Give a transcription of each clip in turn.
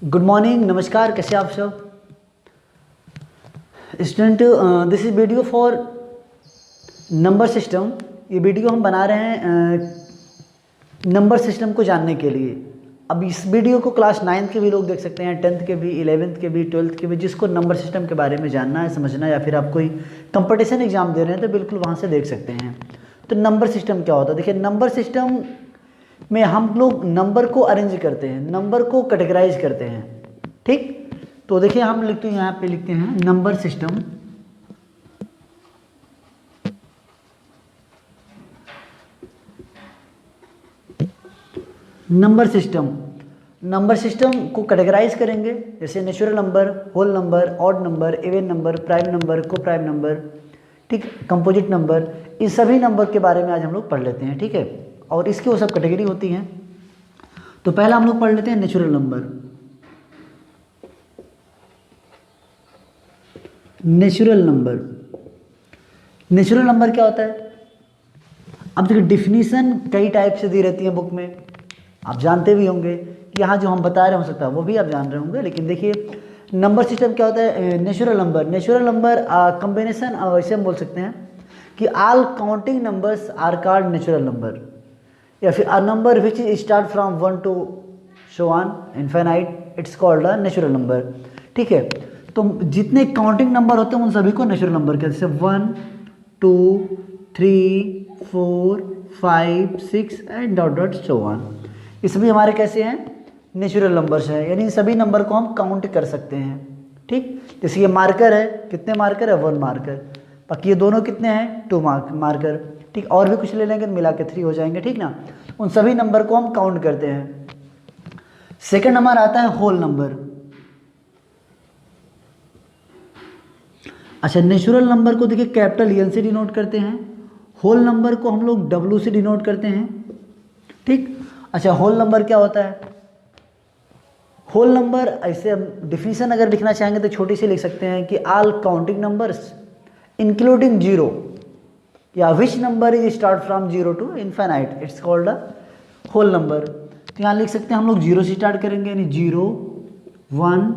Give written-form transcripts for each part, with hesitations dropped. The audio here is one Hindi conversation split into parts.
गुड मॉर्निंग, नमस्कार। कैसे आप सब student? This is video for number system. ये वीडियो हम बना रहे हैं नंबर सिस्टम को जानने के लिए। अब इस वीडियो को क्लास 9th के भी लोग देख सकते हैं, 10th के भी, 11th के भी, 12th के भी, जिसको नंबर सिस्टम के बारे में जानना है, समझना है, या फिर आप कोई कंपटीशन एग्जाम दे रहे हैं तो बिल्कुल वहाँ से देख सकते हैं। तो नंबर सिस्टम क्या होता है? देखिए, नंबर सिस्टम में हम लोग नंबर को अरेंज करते हैं, नंबर को कैटेगराइज करते हैं। ठीक, तो देखिए हम लिखते हैं, यहाँ पे लिखते हैं नंबर सिस्टम। नंबर सिस्टम को कैटेगराइज करेंगे, जैसे natural number, whole number, odd number, even number, prime number, co prime number, ठीक, कंपोजिट नंबर। इन सभी नंबर के बारे में आज हम लोग पढ़ लेते हैं, ठीक है। और इसकी वो सब कैटेगरी होती हैं। तो पहला हम लोग पढ़ लेते हैं नेचुरल नंबर। नेचुरल नंबर क्या होता है? अब देखिए, डिफिनीशन कई टाइप से दी रहती है बुक में, आप जानते भी होंगे कि यहाँ जो हम बता रहे हो सकता है वो भी आप जान रहे होंगे। लेकिन देखिए, नंबर सिस्टम क्या होता है? नेचुरल नंबर कॉम्बिनेशन, ऐसे हम बोल सकते हैं कि all counting numbers are called natural number, या फिर a number which is start from 1 to so on infinite, it's called a natural number. ठीक है, तो जितने काउंटिंग नंबर होते हैं उन सभी को नेचुरल नंबर कहते हैं। जैसे 1 2 3 4 5 6 and dot dot so on. ये सभी हमारे कैसे हैं? नेचुरल नंबर्स हैं, यानी इन सभी नंबर को हम काउंट कर सकते हैं। ठीक, जैसे ये मार्कर है, कितने मार्कर है? 1 मार्कर। बाकी ये दोनों कितने हैं? 2 मार्कर। ठीक, और भी कुछ ले लेंगे तो मिला के 3 हो जाएंगे, ठीक ना। उन सभी नंबर को हम काउंट करते हैं। सेकंड नंबर आता है होल नंबर। अच्छा, नेचुरल नंबर को देखिए कैपिटल एन से डिनोट करते हैं, होल नंबर को हम लोग डब्ल्यू से डिनोट करते हैं। ठीक, अच्छा, होल नंबर क्या होता है? होल नंबर ऐसे हम डिफिनीशन अगर लिखना चाहेंगे तो छोटी सी लिख सकते हैं कि all counting numbers including zero, या which number is start from 0 to infinite, it's called a whole number. तो यहाँ लिख सकते हैं हम लोग 0 से स्टार्ट करेंगे, यानी 0 1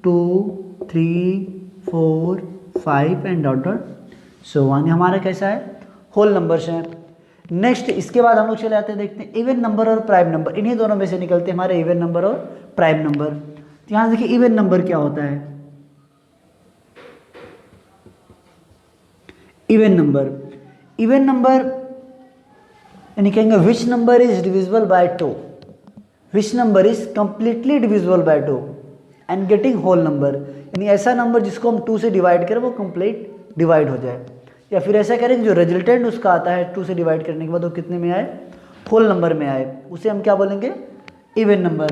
2 3 4 5 and dot dot so one. हमारा कैसा है? होल नंबर्स हैं। नेक्स्ट, इसके बाद हम लोग चले आते हैं, देखते हैं इवन नंबर और प्राइम नंबर। इन्हीं दोनों में से निकलते हैं हमारे इवन नंबर और प्राइम नंबर। तो यहाँ देखिए इवन नंबर क्या होता है? इवन नंबर यानी कहेंगे which number is divisible by 2, which number is completely divisible by 2 and getting whole number, यानी ऐसा नंबर जिसको हम 2 से डिवाइड करें वो कंप्लीट डिवाइड हो जाए। या फिर ऐसा करें कि जो रिजल्टेंट उसका आता है 2 से डिवाइड करने के बाद वो कितने में आए? होल नंबर में आए, उसे हम क्या बोलेंगे? Even number.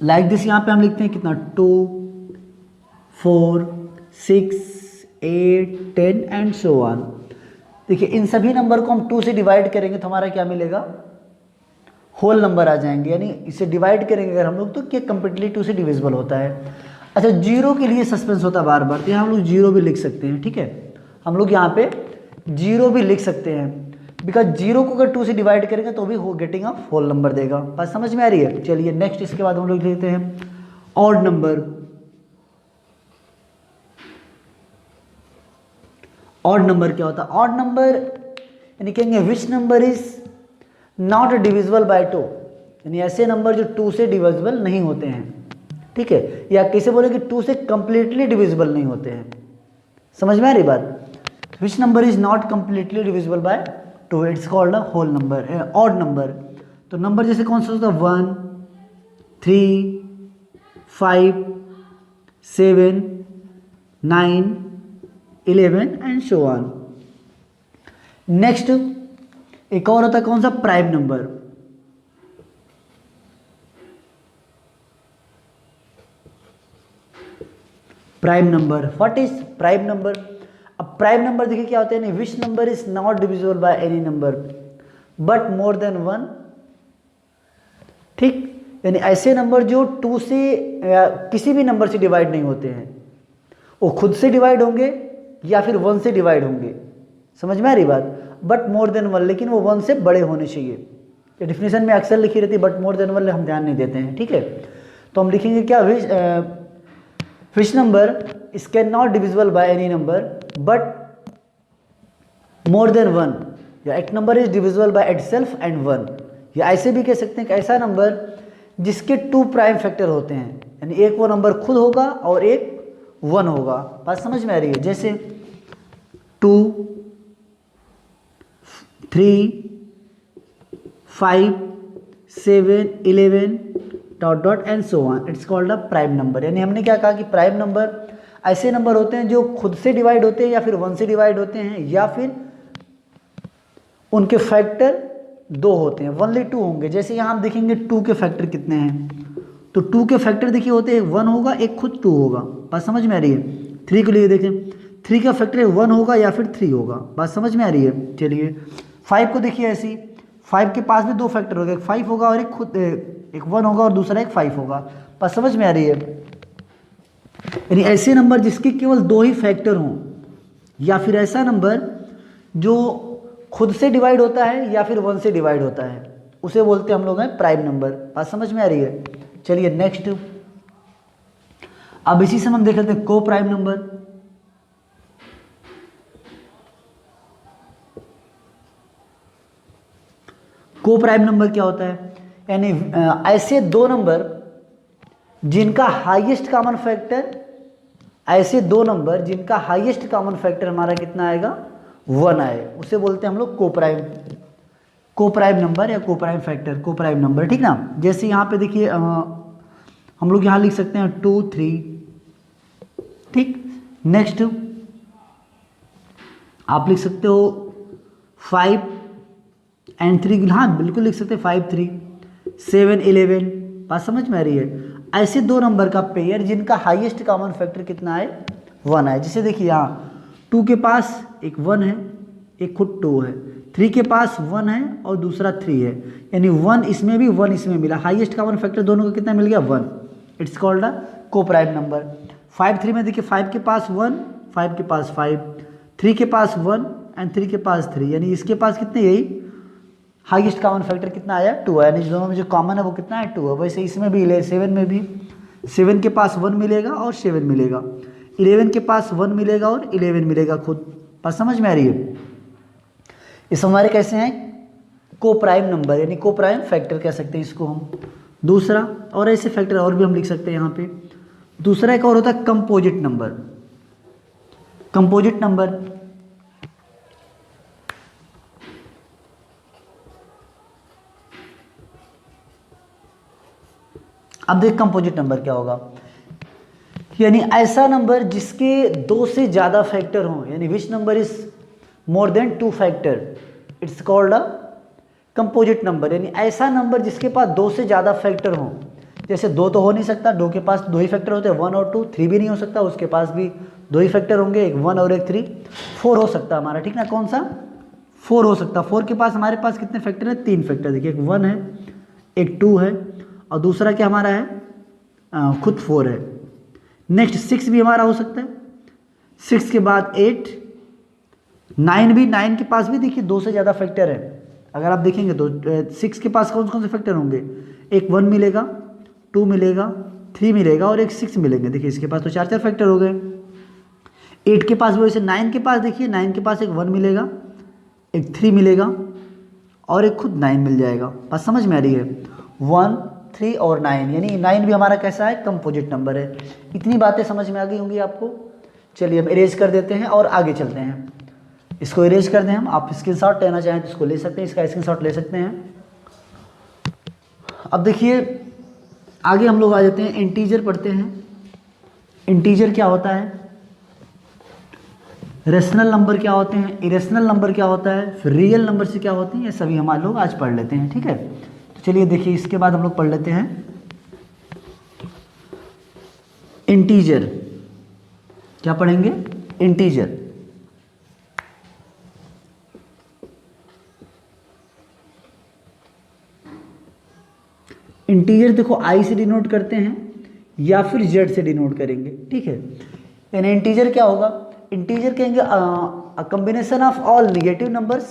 लाइक दिस, यहाँ पे हम लिखते हैं कितना? 2 4 6 8 10 एंड सो ऑन। देखिए, इन सभी नंबर को हम 2 से डिवाइड करेंगे तो हमारा क्या मिलेगा? होल नंबर आ जाएंगे। यानी इसे डिवाइड करेंगे अगर हम लोग तो क्या कंप्लीटली 2 से डिविजिबल होता है। अच्छा, जीरो के लिए सस्पेंस होता है बार बार, तो यहाँ हम लोग जीरो भी लिख सकते हैं। ठीक है, हम लोग यहाँ पे जीरो भी लिख सकते हैं, बिकॉज जीरो को अगर 2 से डिवाइड करेंगे तो भी हो गेटिंग ऑफ होल नंबर देगा। बात समझ में आ रही है? चलिए नेक्स्ट, इसके बाद हम लोग लेते हैं ऑड नंबर। ऑड नंबर क्या होता है? ऑड नंबर यानी कहेंगे which number is not divisible by 2, यानी ऐसे नंबर जो 2 से डिविजिबल नहीं होते हैं। ठीक है, या कैसे बोले कि 2 से कंप्लीटली डिविजिबल नहीं होते हैं। समझ में आ रही बात? Which number is not completely divisible by 2, it's called a whole number, odd number. तो नंबर जैसे कौन सा होता है? 1 3 5 7 9 11 एंड सो ऑन। नेक्स्ट, एक और होता है कौन सा? Prime number. Prime number, what is prime number? अब प्राइम नंबर देखिए क्या होता है, विच number is not divisible by any number but more than 1। ठीक, यानी ऐसे नंबर जो 2 से या किसी भी नंबर से डिवाइड नहीं होते हैं, वो खुद से डिवाइड होंगे या फिर 1 से डिवाइड होंगे। समझ में आ रही बात? बट मोर देन 1, लेकिन वो 1 से बड़े होने चाहिए। डिफिनेशन में अक्सर लिखी रहती है बट मोर देन 1, हम ध्यान नहीं देते हैं। ठीक है, तो हम लिखेंगे क्या, विच number is can not divisible by any number but more than 1, या एक number is divisible by itself and 1, या ऐसे भी कह सकते हैं कि ऐसा नंबर जिसके 2 प्राइम फैक्टर होते हैं, यानी एक वो नंबर खुद होगा और एक 1 होगा। बात समझ में आ रही है? जैसे 2, 3, 5, 7, 11 dot dot and so on, it's called a prime number. यानी हमने क्या कहा कि प्राइम नंबर ऐसे नंबर होते हैं जो खुद से डिवाइड होते हैं या फिर 1 से डिवाइड होते हैं, या फिर उनके फैक्टर 2 होते हैं, ओनली 2 होंगे। जैसे यहाँ हम देखेंगे 2 के फैक्टर कितने हैं, तो 2 के फैक्टर देखिए होते हैं, 1 होगा एक खुद 2 होगा। बात समझ में आ रही है? 3 को लिए देखें, 3 का फैक्टर 1 होगा या फिर 3 होगा। बात समझ में आ रही है? चलिए 5 को देखिए ऐसी, 5 के पास भी 2 फैक्टर होगा, एक 5 होगा और एक खुद एक 1 होगा और दूसरा एक 5 होगा। बात समझ में आ रही है? यानी ऐसे नंबर जिसके केवल 2 ही फैक्टर हों, या फिर ऐसा नंबर जो खुद से डिवाइड होता है या फिर 1 से डिवाइड होता है, उसे बोलते हैं हम लोग हैं प्राइम नंबर। बात समझ में आ रही है? चलिए नेक्स्ट, अब इसी से हम देख लेते हैं को prime number. Co prime number क्या होता है? यानी ऐसे 2 नंबर जिनका हाईएस्ट कॉमन फैक्टर, ऐसे 2 नंबर जिनका हाईएस्ट कॉमन फैक्टर हमारा कितना आएगा, 1 आए, उसे बोलते हैं हम लोग को प्राइम नंबर या को प्राइम फैक्टर, को प्राइम नंबर। ठीक ना? जैसे यहाँ पे देखिए हम लोग यहाँ लिख सकते हैं 2, 3। ठीक, नेक्स्ट आप लिख सकते हो 5 एंड 3, हाँ बिल्कुल लिख सकते हैं 5, 3, 7, 11। बात समझ में आ रही है? ऐसे 2 नंबर का पेयर जिनका हाईएस्ट कॉमन फैक्टर कितना है, 1 है। जैसे देखिए यहाँ 2 के पास एक 1 है, एक खुद 2 है, 3 के पास 1 है और दूसरा 3 है, यानी 1 इसमें भी 1 इसमें मिला, हाईएस्ट कॉमन फैक्टर दोनों का कितना मिल गया, 1। इट्स कॉल्ड अ को प्राइम नंबर। 5, 3 में देखिए 5 के पास 1, 5 के पास 5, 3 के पास 1 एंड 3 के पास 3, यानी इसके पास कितने, यही हाईएस्ट कॉमन फैक्टर कितना आया, 2 है, यानी दोनों में जो कॉमन है वो कितना है, 2 है। वैसे इसमें भी 7 में भी 7 के पास 1 मिलेगा और 7 मिलेगा, 11 के पास 1 मिलेगा और 11 मिलेगा खुद। बात समझ में आ रही है? इस हमारे कैसे हैं, को प्राइम नंबर, यानी को प्राइम फैक्टर कह सकते हैं इसको हम। दूसरा, और ऐसे फैक्टर और भी हम लिख सकते हैं यहाँ पे। दूसरा एक और होता है कंपोजिट नंबर। कंपोजिट नंबर अब देख कंपोजिट नंबर क्या होगा, यानी ऐसा नंबर जिसके 2 से ज़्यादा फैक्टर हों, यानी which number is more than 2 factor, it's called a composite number. यानी ऐसा नंबर जिसके पास 2 से ज़्यादा फैक्टर हों, जैसे 2 तो हो नहीं सकता, 2 के पास 2 ही फैक्टर होते हैं, 1 और 2, 3 भी नहीं हो सकता, उसके पास भी 2 ही फैक्टर होंगे, एक 1 और एक 3, 4 हो सकता हमारा। ठीक ना? कौन सा? 4 हो सकता। 4 के पास हमारे पास कितने फैक्टर है, 3 फैक्टर। देखिए एक 1 है, एक 2 है और दूसरा क्या हमारा है, खुद 4 है। नेक्स्ट 6 भी हमारा हो सकता है, 6 के बाद 8, 9 भी, 9 के पास भी देखिए 2 से ज़्यादा फैक्टर है। अगर आप देखेंगे तो 6 के पास कौन कौन से फैक्टर होंगे, एक 1 मिलेगा, 2 मिलेगा, 3 मिलेगा और एक 6 मिलेंगे। देखिए इसके पास तो 4 फैक्टर हो गए। 8 के पास वैसे 9 के पास देखिए 9 के पास एक 1 मिलेगा, एक 3 मिलेगा और एक खुद 9 मिल जाएगा। बात समझ में आ रही है? 1, 3 और 9, यानी 9 भी हमारा कैसा है, कंपोजिट नंबर है। इतनी बातें समझ में आ गई होंगी आपको। चलिए हम इरेज कर देते हैं और आगे चलते हैं। इसको इरेज कर दें हम, आप स्क्रीनशॉट लेना चाहें तो इसको ले सकते हैं, इसका स्क्रीनशॉट ले सकते हैं। अब देखिए आगे हम लोग आ जाते हैं, इंटीजर पढ़ते हैं। इंटीजर क्या होता है, रेशनल नंबर क्या होते हैं, इरेशनल नंबर क्या होता है, फिर रियल नंबर से क्या होते हैं, ये सभी हम लोग आज पढ़ लेते हैं। ठीक है, तो चलिए देखिए इसके बाद हम लोग पढ़ लेते हैं इंटीजर। क्या पढ़ेंगे, इंटीजर। इंटीजर देखो आई से डिनोट करते हैं या फिर जेड से डिनोट करेंगे। ठीक है, यानी इंटीजर क्या होगा, इंटीजर कहेंगे a combination of all negative numbers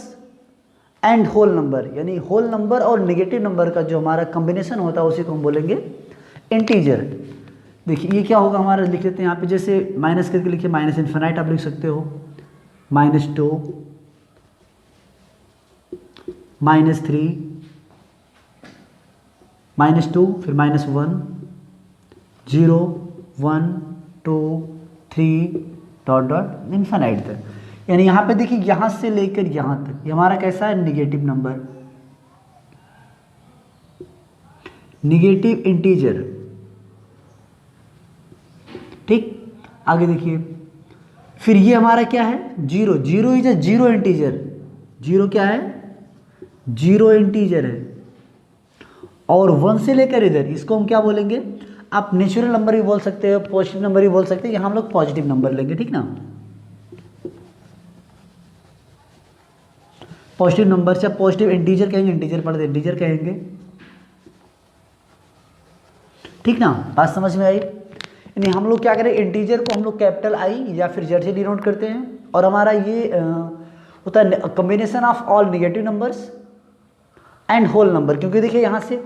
and whole number, यानी होल नंबर और नेगेटिव नंबर का जो हमारा कॉम्बिनेशन होता है उसी को हम बोलेंगे इंटीजर। देखिए ये क्या होगा हमारा, लिख लेते हैं यहाँ पे, जैसे माइनस करके लिखिए, माइनस इन्फिनाइट आप लिख सकते हो, -2, -3, -2, फिर -1, 0, 1, 2, 3 डॉट डॉट इन्फिनाइट तक। यानी यहाँ पे देखिए यहाँ से लेकर यहाँ तक ये हमारा कैसा है, निगेटिव नंबर, निगेटिव इंटीजर। ठीक, आगे देखिए, फिर ये हमारा क्या है, zero. Zero is a zero integer. Zero क्या है, जीरो इंटीजर है। और 1 से लेकर इधर इसको हम क्या बोलेंगे, आप नेचुरल नंबर भी बोल सकते हो, पॉजिटिव नंबर भी बोल सकते हैं, यहाँ हम लोग पॉजिटिव नंबर लेंगे, ठीक ना। पॉजिटिव नंबर से पॉजिटिव इंटीजर कहेंगे, इंटीजर पढ़ते इंटीजर कहेंगे, ठीक ना। बात समझ में आई। यानी हम लोग क्या करें, इंटीजर को हम लोग कैपिटल आई या फिर जेड से डिनोट करते हैं, और हमारा ये होता है combination of all negative numbers and whole number. क्योंकि देखिए यहाँ से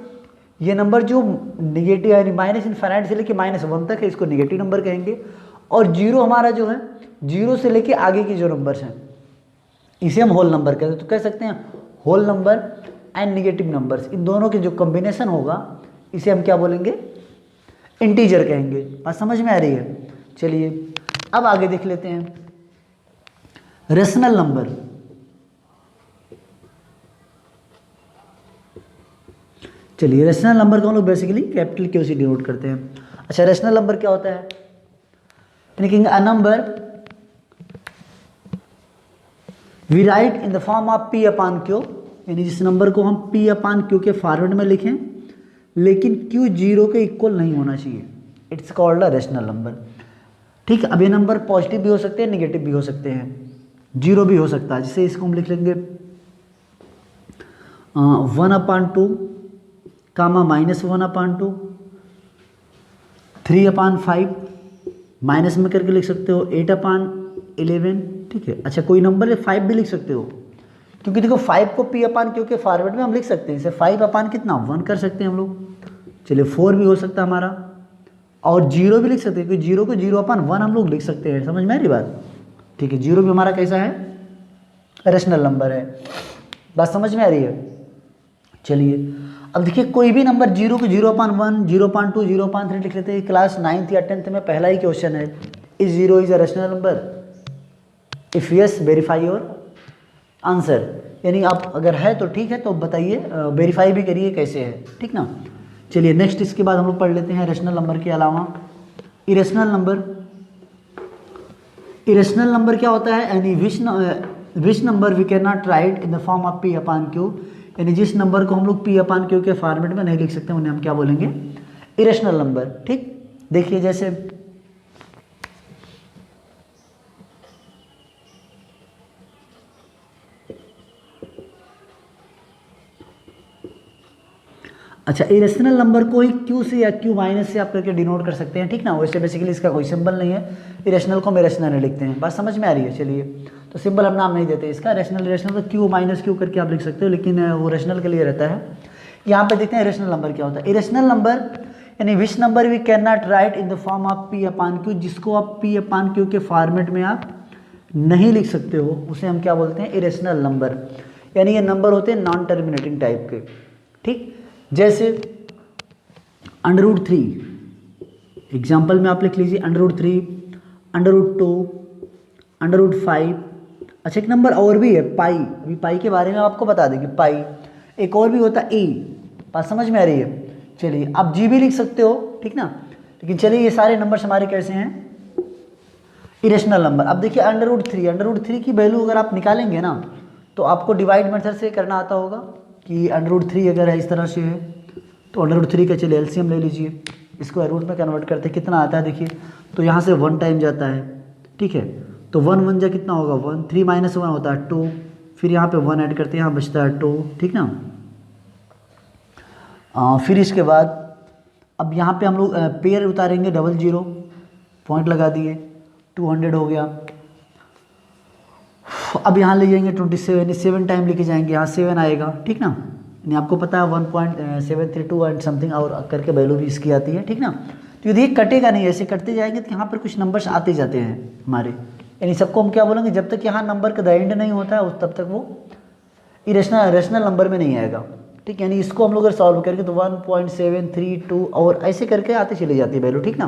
ये नंबर जो नेगेटिव यानी माइनस इनफाइनाइट से लेके -1 तक है, इसको नेगेटिव नंबर कहेंगे। और जीरो हमारा जो है, जीरो से लेके आगे के जो नंबर्स हैं इसे हम होल नंबर कहते हैं। तो कह सकते हैं whole number and negative numbers, इन दोनों के जो कॉम्बिनेशन होगा इसे हम क्या बोलेंगे, इंटीजर कहेंगे। बात समझ में आ रही है। चलिए अब आगे देख लेते हैं रेशनल नंबर। चलिए रेशनल नंबर को हम लोग बेसिकली कैपिटल क्यू से डिनोट करते हैं। अच्छा, रेशनल नंबर क्या होता है, यानी a number we write in the form of P upon Q, यानी जिस नंबर को हम पी अपान क्यू के फॉर्मेट में लिखें लेकिन क्यू जीरो के इक्वल नहीं होना चाहिए, it's called a rational number. ठीक है, अब ये नंबर पॉजिटिव भी हो सकते हैं, नेगेटिव भी हो सकते हैं, जीरो भी हो सकता है। जिससे इसको हम लिख लेंगे 1/2 कामा -1/2, 3/5 माइनस में करके लिख सकते हो 8/11। ठीक है, अच्छा कोई नंबर है 5 भी लिख सकते हो, क्योंकि देखो 5 को पी अपान क्यू के फॉरवर्ड में हम लिख सकते हैं, इसे 5 अपान कितना 1 कर सकते हैं हम लोग। चलिए 4 भी हो सकता है हमारा, और जीरो भी लिख सकते हैं, क्योंकि जीरो को 0/1 हम लोग लिख सकते हैं। समझ में आ रही बात। ठीक है, जीरो भी हमारा कैसा है, रेशनल नंबर है। बात समझ में आ रही है। चलिए अब देखिए कोई भी नंबर जीरो को 0/1, 0/2, 0/3 लिख लेते हैं। क्लास 9th या 10th में पहला ही क्वेश्चन है, is zero is a rational number, if yes verify your answer. यानी आप अगर है तो ठीक है, तो बताइए, वेरीफाई भी करिए कैसे है, ठीक ना। चलिए नेक्स्ट, इसके बाद हम लोग पढ़ लेते हैं रेशनल नंबर के अलावा इरेशनल नंबर। इरेशनल नंबर क्या होता है, यानी which number we can not write in the form of P upon Q, यानी जिस नंबर को हम लोग पी अपान क्यू के फॉर्मेट में नहीं लिख सकते उन्हें हम क्या बोलेंगे, इरेशनल नंबर। ठीक, देखिए जैसे अच्छा, इरेशनल नंबर को ही क्यू से या क्यू माइनस से आप करके डिनोट कर सकते हैं, ठीक ना। वैसे बेसिकली इसका कोई सिंबल नहीं है, इरेशनल को हम इरेशनल नहीं लिखते हैं। बात समझ में आ रही है। चलिए तो सिंबल हम नाम नहीं देते इसका, रेशनल इरेशनल तो क्यू माइनस क्यू करके आप लिख सकते हो, लेकिन वो रेशनल के लिए रहता है। यहाँ पे देखते हैं इरेशनल नंबर क्या होता है। इरेशनल नंबर यानी which number we can not write in the form of P upon Q, जिसको आप पी अपान क्यू के फॉर्मेट में आप नहीं लिख सकते हो, उसे हम क्या बोलते हैं, इरेशनल नंबर। यानी ये नंबर होते हैं नॉन टर्मिनेटिंग टाइप के। ठीक, जैसे √3, एग्जाम्पल में आप लिख लीजिए √3, √2, √5। अच्छा एक नंबर और भी है पाई, अभी पाई के बारे में आपको बता देंगे। पाई एक और भी होता है ई। बात समझ में आ रही है। चलिए आप जी भी लिख सकते हो, ठीक ना। लेकिन चलिए ये सारे नंबर्स हमारे कैसे हैं, इरेशनल नंबर। अब देखिए √3 की वैल्यू अगर आप निकालेंगे ना, तो आपको डिवाइड मेथड से करना आता होगा कि √3 अगर है इस तरह से है तो √3 का चलिए एलसीएम ले लीजिए, इसको रूट में कन्वर्ट करते कितना आता है देखिए, तो यहाँ से 1 टाइम जाता है, ठीक है। तो 1 1 जा कितना होगा 1, 3 - 1 होता है 2, फिर यहाँ पे 1 ऐड करते हैं, यहाँ बचता है 2, ठीक ना। फिर इसके बाद अब यहाँ पे हम लोग पेयर उतारेंगे, 00 पॉइंट लगा दिए, 200 हो गया। अब यहाँ ले जाएंगे 27, 7 टाइम लेके जाएंगे, यहाँ 7 आएगा, ठीक ना। यानी आपको पता है 1.732 एंड समथिंग और करके वैल्यू भी इसकी आती है, ठीक ना। तो यदि कटेगा नहीं, ऐसे कटते जाएंगे तो यहाँ पर कुछ नंबर्स आते जाते हैं हमारे, यानी सबको हम क्या बोलेंगे, जब तक यहाँ नंबर का द एंड नहीं होता है उस तब तक वो रेशनल नंबर में नहीं आएगा, ठीक। यानी इसको हम लोग अगर सॉल्व करेंगे तो 1.732 और ऐसे करके आते चली जाती है वैल्यू, ठीक ना।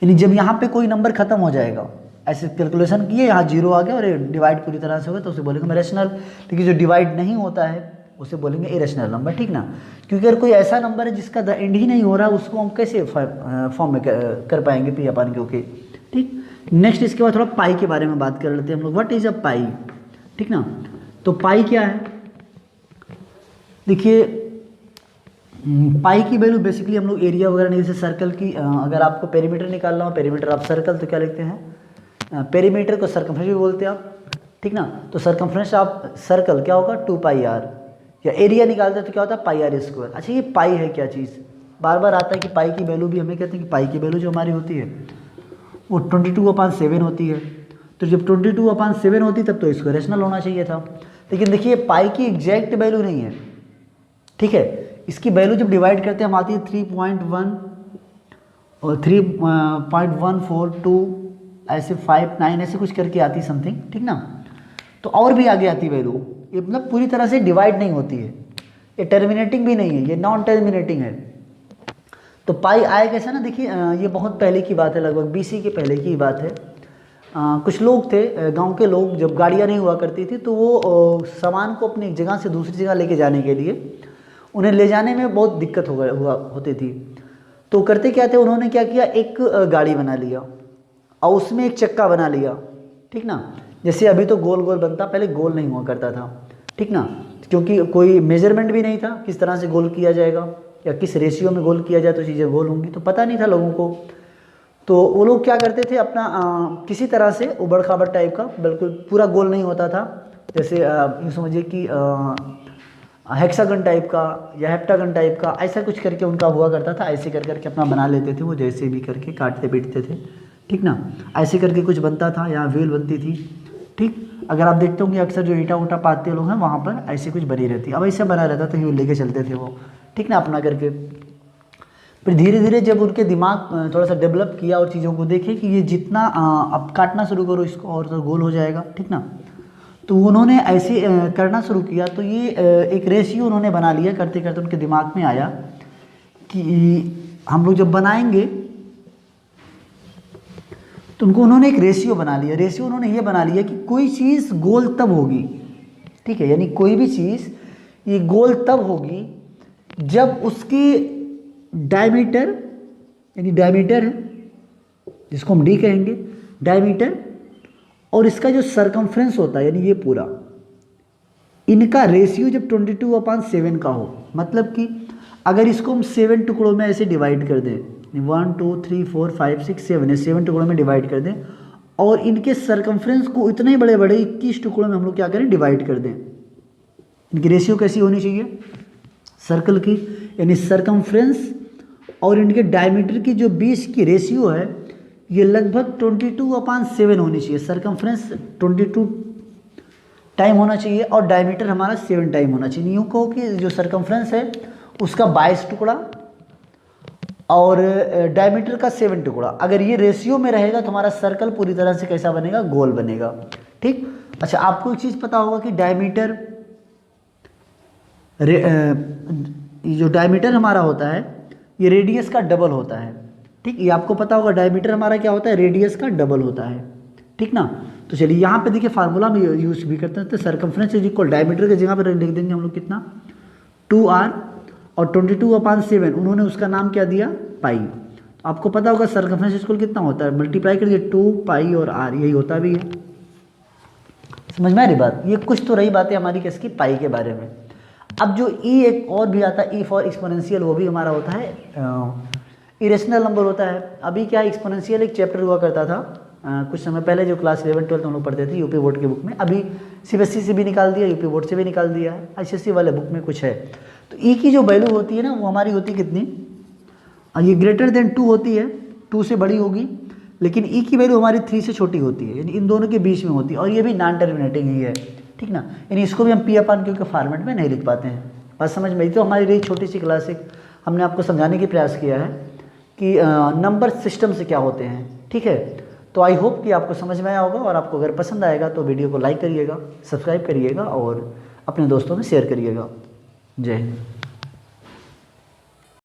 यानी जब यहाँ पे कोई नंबर खत्म हो जाएगा, ऐसे कैलकुलेशन किए, यहाँ जीरो आ गया और डिवाइड पूरी तरह से हो गया तो उसे बोलेंगे रेशनल। लेकिन जो डिवाइड नहीं होता है उसे बोलेंगे इरेशनल नंबर, ठीक ना। क्योंकि अगर कोई ऐसा नंबर है जिसका द एंड ही नहीं हो रहा, उसको हम कैसे फॉर्म में कर पाएंगे पी अपन के, ठीक। नेक्स्ट इसके बाद थोड़ा पाई के बारे में बात कर लेते हैं हम लोग। व्हाट इज अ पाई, ठीक ना। तो पाई क्या है, देखिए पाई की वैल्यू बेसिकली हम लोग एरिया वगैरह नहीं, जैसे सर्कल की अगर आपको पेरीमीटर निकालना हो, पेरीमीटर ऑफ सर्कल, तो क्या लिखते हैं, पेरीमीटर को सर्कमफ्रेंस भी बोलते हैं आप, ठीक ना। तो सर्कमफ्रेंस ऑफ सर्कल क्या होगा 2πr, या एरिया निकालते हैं तो क्या होता है πr स्क्वायर। अच्छा ये पाई है क्या चीज़, बार बार आता है कि पाई की वैल्यू भी हमें कहते हैं कि पाई की वैल्यू जो हमारी होती है वो 22/7 होती है। तो जब 22/7 होती तब तो इसको रेशनल होना चाहिए था, लेकिन देखिए पाई की एग्जैक्ट वैल्यू नहीं है, ठीक है। इसकी वैल्यू जब डिवाइड करते हैं हम आती है 3.1 और 3.142 ऐसे 59 ऐसे कुछ करके आती समथिंग, ठीक ना। तो और भी आगे आती वैल्यू, ये मतलब पूरी तरह से डिवाइड नहीं होती है, ये टर्मिनेटिंग भी नहीं है, ये नॉन टर्मिनेटिंग है। तो पाई आए कैसा ना, देखिए ये बहुत पहले की बात है, लगभग BC के पहले की बात है। कुछ लोग थे गांव के लोग, जब गाड़ियाँ नहीं हुआ करती थी तो वो सामान को अपनी एक जगह से दूसरी जगह लेके जाने के लिए उन्हें ले जाने में बहुत दिक्कत होती थी। तो करते क्या थे, उन्होंने क्या किया, एक गाड़ी बना लिया और उसमें एक चक्का बना लिया, ठीक ना। जैसे अभी तो गोल गोल बनता, पहले गोल नहीं हुआ करता था, ठीक ना, क्योंकि कोई मेजरमेंट भी नहीं था किस तरह से गोल किया जाएगा या किस रेशियो में गोल किया जाए तो चीज़ें गोल होंगी, तो पता नहीं था लोगों को। तो वो लोग क्या करते थे, अपना किसी तरह से उबड़ खाबड़ टाइप का, बिल्कुल पूरा गोल नहीं होता था, जैसे यूँ समझिए कि हेक्सागन टाइप का या हेप्टागन टाइप का, ऐसा कुछ करके उनका हुआ करता था। ऐसे कर करके अपना बना लेते थे वो, जैसे भी करके काटते पीटते थे, ठीक ना। ऐसे करके कुछ बनता था, यहाँ व्हील बनती थी, ठीक। अगर आप देखते होंगे अक्सर जो ईंटा उटा पाते लोग हैं वहाँ पर ऐसे कुछ बनी रहती, अब ऐसे बना रहता था, व्हील लेके चलते थे वो, ठीक ना, अपना करके। फिर धीरे धीरे जब उनके दिमाग थोड़ा सा डेवलप किया और चीज़ों को देखे कि ये जितना अब काटना शुरू करो इसको और तो गोल हो जाएगा, ठीक ना। तो उन्होंने ऐसे करना शुरू किया, तो ये एक रेशियो उन्होंने बना लिया। करते करते उनके दिमाग में आया कि हम लोग जब बनाएंगे तो उन्होंने एक रेशियो बना लिया। रेशियो उन्होंने ये बना लिया कि कोई चीज़ गोल तब होगी, ठीक है, यानी कोई भी चीज़ ये गोल तब होगी जब उसकी डायमीटर, यानी डायमीटर है जिसको हम डी कहेंगे, डायमीटर, और इसका जो सरकमफ्रेंस होता है यानी ये पूरा, इनका रेशियो जब 22/7 का हो। मतलब कि अगर इसको हम 7 टुकड़ों में ऐसे डिवाइड कर दें, 1 2 3 4 5 6 7 है, 7 टुकड़ों में डिवाइड कर दें और इनके सरकमफ्रेंस को इतने बड़े बड़े 21 टुकड़ों में हम लोग क्या करें, डिवाइड कर दें। इनकी रेशियो कैसी होनी चाहिए, सर्कल की, यानी सरकमफ्रेंस और इनके डायमीटर की जो 20 की रेशियो है ये लगभग 22/7 होनी चाहिए। सरकमफ्रेंस 22 टाइम होना चाहिए और डायमीटर हमारा 7 टाइम होना चाहिए। यूँ कहो कि जो सरकमफ्रेंस है उसका 22 टुकड़ा और डायमीटर का 7 टुकड़ा, अगर ये रेशियो में रहेगा तो हमारा सर्कल पूरी तरह से कैसा बनेगा, गोल बनेगा, ठीक। अच्छा आपको एक चीज़ पता होगा कि डायमीटर, जो डायमीटर हमारा होता है ये रेडियस का डबल होता है, ठीक। ये आपको पता होगा, डायमीटर हमारा क्या होता है, रेडियस का डबल होता है, ठीक ना। तो चलिए यहाँ पे देखिए फार्मूला में यूज भी करते हैं, तो सरकमफ्रेंस इज इक्वल, डायमीटर की जगह पर लिख देंगे हम लोग कितना, 2r, और 22/7 उन्होंने उसका नाम क्या दिया, पाई। तो आपको पता होगा सरकमफ्रेंस इक्वल कितना होता है, मल्टीप्लाई कर दिए 2 पाई और r, यही होता भी है। समझ में आ रही बात, ये कुछ तो रही बातें हमारी किसकी, पाई के बारे में। अब जो ई एक और भी आता है, ई फॉर एक्सपोनेंशियल, वो भी हमारा होता है इरेशनल नंबर होता है। अभी क्या एक्सपोनेंशियल एक चैप्टर हुआ करता था कुछ समय पहले, जो क्लास 11-12 हम लोग पढ़ते थे यूपी बोर्ड के बुक में। अभी CBSE से भी निकाल दिया, यूपी बोर्ड से भी निकाल दिया है, ICSE वाले बुक में कुछ है। तो ई की जो वैल्यू होती है ना वो हमारी होती है कितनी, ये ग्रेटर देन 2 होती है, 2 से बड़ी होगी, लेकिन ई की वैल्यू हमारी 3 से छोटी होती है, यानी इन दोनों के बीच में होती है, और ये भी नॉन टर्मिनेटिंग ही है, ठीक ना। यानी इसको भी हम पी अपान क्यू के फॉर्मेट में नहीं लिख पाते हैं। बात समझ में आई? तो हमारी रही छोटी सी क्लास, एक हमने आपको समझाने की प्रयास किया है कि नंबर सिस्टम से क्या होते हैं। ठीक है, तो आई होप कि आपको समझ में आया होगा, और आपको अगर पसंद आएगा तो वीडियो को लाइक करिएगा, सब्सक्राइब करिएगा और अपने दोस्तों में शेयर करिएगा। जय हिंद।